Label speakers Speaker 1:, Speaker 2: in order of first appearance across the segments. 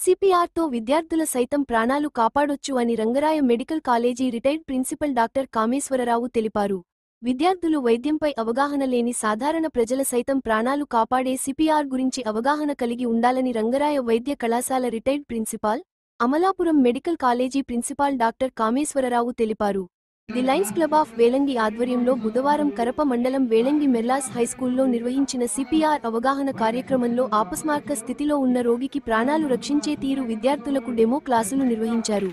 Speaker 1: CPR తో విద్యార్థుల సైతం ప్రాణాలు కాపాడొచ్చు అని Rangaraya medical college retired principal doctor Kameswararao తెలిపారు. విద్యార్థులు వైద్యంపై అవగాహన లేని సాధారణ ప్రజల సైతం ప్రాణాలు కాపాడే సిపిఆర్ గురించి అవగాహన కలిగి ఉండాలని రంగరాయ వైద్య కళాశాల retired principal, Amalapuram medical college principal doctor Kameswararao తెలిపారు. The lions club of Velangi ఆధ్వర్యంలో బుధవారం కరప మండలం వేలంగి మెర్లాస్ హైస్కూల్లో నిర్వహించిన సిపిఆర్ అవగాహన కార్యక్రమంలో ఆపస్మారక స్థితిలో ఉన్న రోగికి ప్రాణాలు రక్షించే తీరు విద్యార్థులకు డెమో క్లాసులు నిర్వహించారు.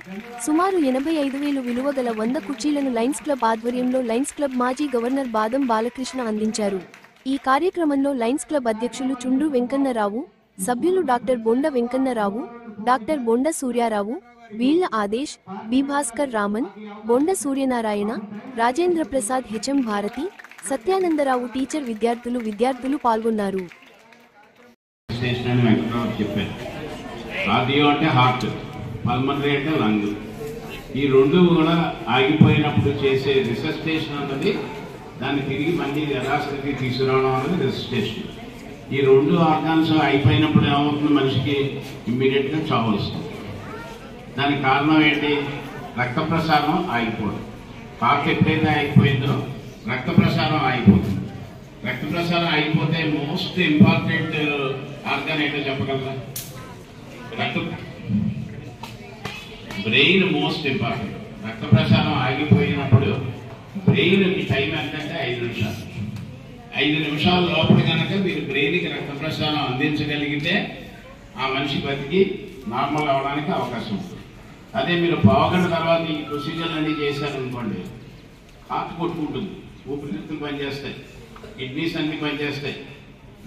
Speaker 1: సుమారు 85,000 విలువ గల 100 కుర్చీలను లయన్స్ క్లబ్ ఆధ్వర్యంలో లయన్స్ క్లబ్ మాజీ గవర్నర్ బాదం బాలకృష్ణ అందించారు. ఈ కార్యక్రమంలో లయన్స్ క్లబ్ అధ్యక్షులు చుండ్రు వెంకన్నరావు, సభ్యులు డాక్టర్ బొండ వెంకన్నరావు, డాక్టర్ బొండ సూర్యారావు, వీళ్ల Adesh, B Bhaskar Raman, Bonda Suryanarayana, Rajendra Prasad, HM Bharathi, Satyanandarao teacher విద్యార్థులు పాల్గొన్నారు.
Speaker 2: ఈ రెండు కూడా ఆగిపోయినప్పుడు చేసే రిసస్టేషన్ అన్నది దాన్ని తిరిగి మళ్ళీ యథాస్థితికి తీసుకురావడం అన్నది రిసస్టేషన్. ఈ రెండు ఆర్గాన్స్ అయిపోయినప్పుడు ఏమవుతుంది, మనిషికి ఇమ్మీడియట్ గా చావు వస్తుంది. దానికి కారణం ఏంటి? రక్త ప్రసారం ఆగిపోవడం. హార్ట్ ఎప్పుడైతే ఆగిపోయిందో రక్త ప్రసారం ఆగిపోతుంది. రక్త ప్రసారం ఆగిపోతే మోస్ట్ ఇంపార్టెంట్ ఆర్గాన్ ఏంటో చెప్పగలరా? Brain most important. రక్త ప్రసారం ఆగిపోయినప్పుడు బ్రెయిన్కి టైం ఎంతంటే 5 నిమిషాలు. 5 నిమిషాల లోపల కనుక మీరు బ్రెయిన్కి రక్త ప్రసారం అందించగలిగితే ఆ మనిషి బతికి నార్మల్ అవడానికి అవకాశం ఉంటుంది. అదే మీరు పావుగంట తర్వాత ఈ ప్రొసీజర్లు అన్నీ చేశారనుకోండి, హార్ట్ కొట్టుకుంటుంది, ఊపిరితిత్తులు పనిచేస్తాయి, కిడ్నీస్ అన్ని పనిచేస్తాయి,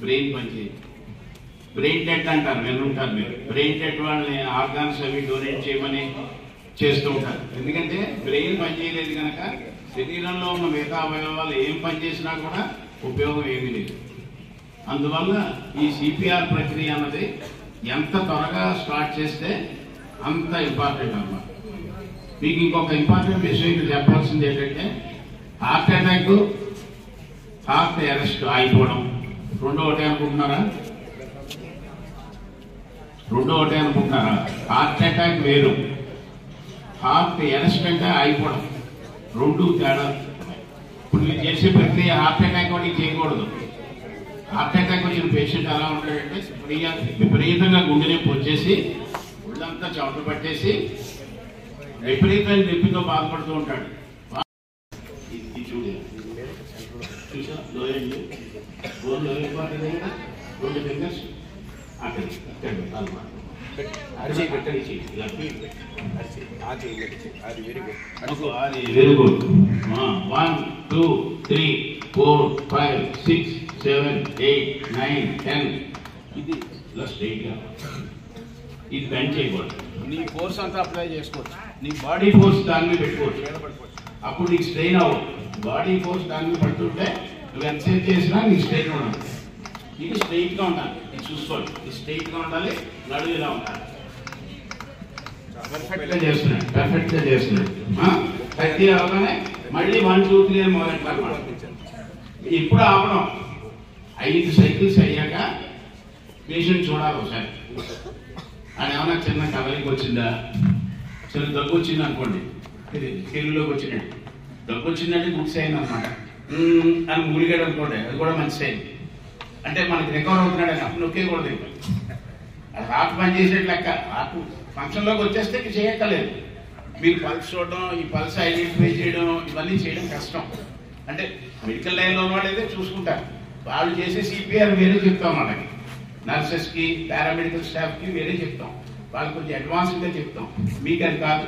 Speaker 2: బ్రెయిన్ పనిచేయదు. బ్రెయిన్ డెడ్ అంటారు, వినుంటారు మీరు. బ్రెయిన్ డెడ్ వాళ్ళని ఆర్గాన్స్ అవి డొనేట్ చేయమని చేస్తూ ఉంటారు. ఎందుకంటే బ్రెయిన్ పనిచేయలేదు కనుక శరీరంలో ఉన్న మిగతా అవయవాలు ఏం పనిచేసినా కూడా ఉపయోగం ఏమీ లేదు. అందువల్ల ఈ సిపిఆర్ ప్రక్రియ అన్నది ఎంత త్వరగా స్టార్ట్ చేస్తే అంత ఇంపార్టెంట్ అన్నమాట. మీకు ఇంకొక ఇంపార్టెంట్ విషయం ఇక్కడ చెప్పాల్సింది ఏంటంటే, హార్ట్ అటాక్, హార్ట్ అరెస్ట్ ఆగిపోవడం రెండో ఒకటే అనుకుంటున్నారా? హార్ట్ అటాక్ వేరు, హార్ట్ అరెస్ట్ అంటే ఆగిపోవడం రెండు తేడా. ఇప్పుడు మీరు చేసే ప్రక్రియ హార్ట్ అటాక్ వాటికి చేయకూడదు. హార్ట్ అటాక్ వచ్చిన పేషెంట్ ఎలా ఉంటాడంటే విపరీతంగా గుండె నొప్పి వచ్చేసి ఒళ్ళంతా చెమట పట్టేసి విపరీతమైన నొప్పితో బాధపడుతూ ఉంటాడు. Very good. 1 2 3 4 5 6 7 8 9 10. ఇది ఇలా స్ట్రైట్ గా, ఇది బెండ్ చేయకూడదు. నీ ఫోర్స్ అంతా అప్లై చేసుకోవచ్చు, నీ బాడీ ఫోర్స్ దాని మీద పెట్టుకోవచ్చు. అప్పుడు నీకు స్ట్రెయిన్ అవ్వదు. బాడీ ఫోర్స్ దాని మీద పడుతుంటే నువ్వు ఎంతసేపు చేసినా నీకు స్ట్రెయిన్ ఉండాలి. ఇది స్ట్రైట్ గా ఉండాలి, ఇది చూసుకోండి. ఇది స్ట్రైట్ గా ఉండాలి, నడువు ఇలా ఉండాలి. పర్ఫెక్ట్ గా చేస్తున్నాడు. ప్రతి అవగానే మళ్ళీ 1 2 3 అని మొదలెట్టాలి. ఇప్పుడు ఆపడం. 5 సైకిల్స్ అయ్యాక పేషెంట్ చూడాలి ఒకసారి. అది ఏమన్నా చిన్న కదలికి వచ్చిందా, చిన్న దగ్గు వచ్చింది అనుకోండి, తెలుగులోకి వచ్చినట్టు దగ్గు వచ్చిందంటే గుడ్ సైన్ అనమాట. అని మూలిగాడు అనుకోండి, అది కూడా మంచి సైన్. అంటే మనకి రికవర్ అవుతున్నాడు అని అప్పుడు నొక్కేయకూడదు. అది హార్ట్ పని చేసేట్టు లెక్క. హార్ట్ ఫంక్షన్లోకి వచ్చేస్తే చేయక్కర్లేదు. మీరు పల్స్ చూడడం, ఈ పల్స్ ఐడెంటిఫై చేయడం, ఇవన్నీ చేయడం కష్టం. అంటే మెడికల్ లైన్లో ఉన్న వాళ్ళు అయితే చూసుకుంటారు. వాళ్ళు చేసే సిపిఆర్ వేరే చెప్తాం, మనకి నర్సెస్కి పారామెడికల్ స్టాఫ్కి వేరే చెప్తాం, వాళ్ళు కొంచెం అడ్వాన్స్గా చెప్తాం. మీకు అది కాదు,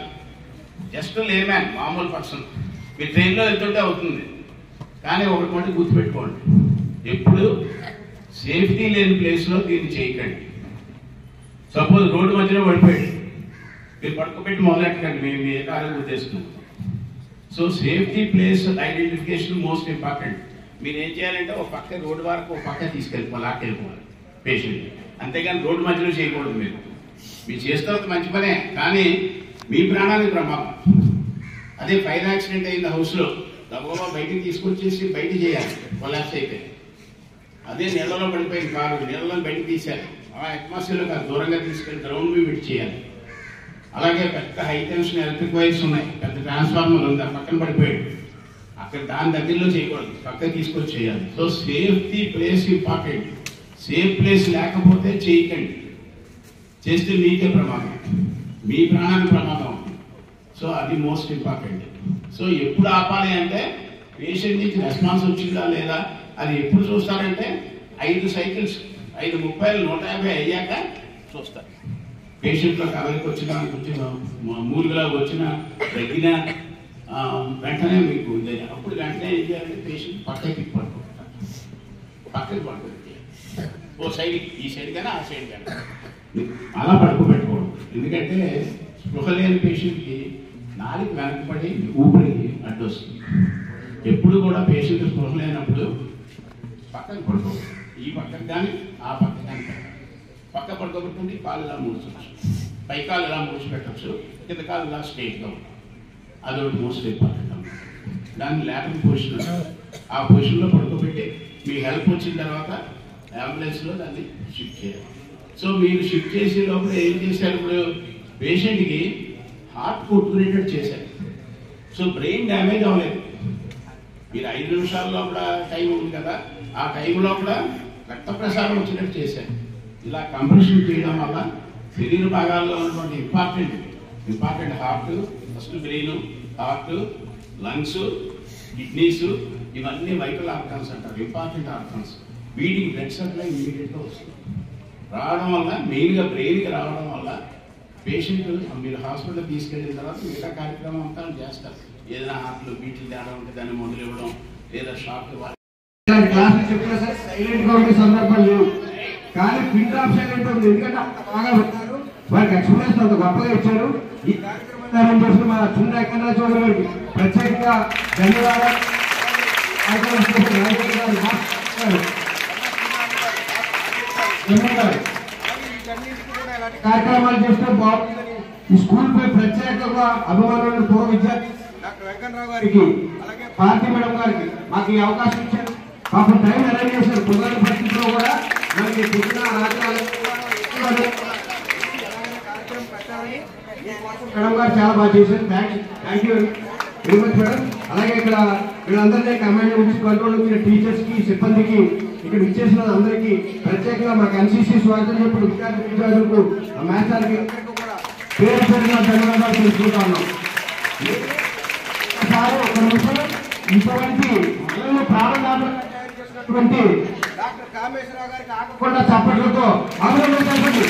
Speaker 2: జస్ట్ లేమ్యాన్, మామూలు పర్సన్. మీరు ట్రైన్లో వెళ్తుంటే అవుతుంది. కానీ ఒకటి మటుకు గుర్తుపెట్టుకోండి, ఎప్పుడు సేఫ్టీ లేని ప్లేస్లో దీన్ని చేయకండి. సపోజ్ రోడ్డు మధ్యలో పడిపోయాడు, మీరు పడుకోబెట్టి మొదలెట్టకండి, మేము ఏ కార్యం ఉద్దేశం. So safety place identification most important. మీరు ఏం చేయాలంటే ఒక పక్క రోడ్డు వరకు ఒక పక్క తీసుకెళ్ళిపోవాలి, లాక్కెళ్ళిపోవాలి పేషెంట్. అంతేగాని రోడ్డు మధ్యలో చేయకూడదు. మీరు చేస్తే మంచి పనే, కానీ మీ ప్రాణానికి ప్రమాదం. అదే ఫైర్ యాక్సిడెంట్ అయింది హౌస్లో, గబగబా బయటికి తీసుకొచ్చేసి బయట చేయాలి, కొలాప్స్ అయితే. అదే నీళ్ళలో పడిపోయింది కారు, నీళ్ళలో బయటకు తీశారు, ఆ అట్మాస్ఫియర్లోకి దూరంగా తీసుకెళ్ళి గ్రౌండ్ మీద పెట్టి చేయాలి. అలాగే పెద్ద హై టెన్షన్ ఎలక్ట్రిక్ వైర్స్ ఉన్నాయి, పెద్ద ట్రాన్స్ఫార్మర్ ఉంది, ఆ పక్కన పడిపోయాడు, అక్కడ దాని దగ్గరలో చేయకూడదు, పక్కకి తీసుకొచ్చి చేయాలి. So safety place important. Safe place లేకపోతే చేయకండి, చేస్తే మీకే ప్రమాదం, మీ ప్రాణానికి ప్రమాదం. సో అది మోస్ట్ ఇంపార్టెంట్. సో ఎప్పుడు ఆపాలి అంటే పేషెంట్ నుంచి రెస్పాన్స్ వచ్చిందా లేదా అది ఎప్పుడు చూస్తారంటే 5 సైకిల్స్ 5:30 150 అయ్యాక చూస్తారు. పేషెంట్లో కదలికి వచ్చినా కొంచెం మూలుగులా వచ్చినా తగ్గిన వెంటనే మీకు అప్పుడు వెంటనే ఏం చేయాలంటే పేషెంట్ పక్కకి పడుకుంటారు, పక్కకి పడుకుంటారు, ఓ సైడ్ ఈ సైడ్ కానీ ఆ సైడ్ కానీ అలా పడుకోబెట్టుకోవడం. ఎందుకంటే స్పృహ లేని పేషెంట్కి నాలుగు వెనకబడి ఊపిరి అడ్డొస్తుంది. ఎప్పుడు కూడా పేషెంట్ స్పృహ లేనప్పుడు పక్కకు పడుకోవచ్చు, ఈ పక్కకు కానీ ఆ పక్క కానీ పక్క పడుకోబెట్టుకుంటే కాలు ఇలా ముడిచవచ్చు, పై కాలు ఇలా ముడిచిపెట్టచ్చు, కింద కాలు ఇలా స్ట్రైట్గా ఉంటుంది. అదొకటి మోస్ట్ ఇంపార్టెంట్ అన్నమాట. దాన్ని లాటరల్ పొజిషన్, ఆ పొజిషన్లో పడుకోబెట్టి మీ హెల్ప్ వచ్చిన తర్వాత అంబులెన్స్లో దాన్ని షిఫ్ట్ చేయాలి. సో మీరు షిఫ్ట్ చేసే లోపల ఏం చేశారు, ఇప్పుడు పేషెంట్కి హార్ట్ కొట్టుకునేటట్టు చేశారు. సో బ్రెయిన్ డ్యామేజ్ అవ్వలేదు. మీరు 5 నిమిషాల్లో కూడా టైం ఉంది కదా, ఆ టైంలో కూడా రక్త ప్రసారం వచ్చినట్టు చేశారు. ఇలా కంప్రెషన్ చేయడం వల్ల శరీర భాగాల్లో ఉన్నటువంటి important heart, first brain, heart, lungs, kidneys, ఇవన్నీ వైటల్ ఆర్గాన్స్ అంటారు, ఇంపార్టెంట్ ఆర్గాన్స్. వీటికి బ్లడ్ సప్లై ఇమీడియట్గా వస్తుంది. రావడం వల్ల మెయిన్గా బ్రెయిన్కి రావడం వల్ల పేషెంట్ మీరు హాస్పిటల్ తీసుకెళ్ళిన తర్వాత మిగతా కార్యక్రమం అంతా చేస్తారు. ఏదైనా హార్ట్లో బీట్లు తేడా ఉంటే దాన్ని మందులు ఇవ్వడం, లేదా షాక్ ఇవ్వాలి.
Speaker 3: క్లాసులు చెప్పినా సరే సైలెంట్గా ఉండే సందర్భాలు లేవు, కానీ ప్రింట్ ఆఫ్ సైలెంట్ ఉంది. ఎందుకంటే అంత బాగా పెట్టారు, వారికి ఎక్స్ప్లెనేషన్ అంత గొప్పగా ఇచ్చారు. ఈ కార్యక్రమాన్ని చేసిన మా చిన్న ఎక్కడా చౌదరి గారికి ప్రత్యేకంగా ధన్యవాదాలు. కార్యక్రమాలు చేస్తే బాగుంటుందని ఈ స్కూల్ పై ప్రత్యేకంగా అభిమానులను పూర్వ విద్యార్థి డాక్టర్ వెంకటరావు గారికి, అలాగే భారతీ మేడం గారికి మాకు ఈ అవకాశం ఇచ్చారు. పాపం టైం అరేంజ్ చేశారు. పిల్లల పరిస్థితిలో కూడా మనకి పుట్టిన కార్యక్రమం పెట్టాలని మేడం గారు చాలా బాగా చేశారు. Thank you very much madam. అలాగే ఇక్కడ వీళ్ళందరినీ కమాండ్ నుంచి కంట్రోల్ వచ్చిన టీచర్స్ కి, సిబ్బందికి, ఇక్కడ ఇచ్చేసిన అందరికీ ప్రత్యేకంగా మాకు ఎన్సీసీ స్వాగతం చెప్పిన విద్యార్థులకు, మేసాలకి కూడా పేరు పేరుగా ధన్యవాదాలు తెలుసుకుంటా ఉన్నాం. ఒక నిమిషం, ఇటువంటి మనల్ని ప్రాణదాతలుగా తయారు చేసినటువంటి డాక్టర్ కామేశ్వరరావు గారికి ఆగకుండా చప్పట్లతో అభినందనలు.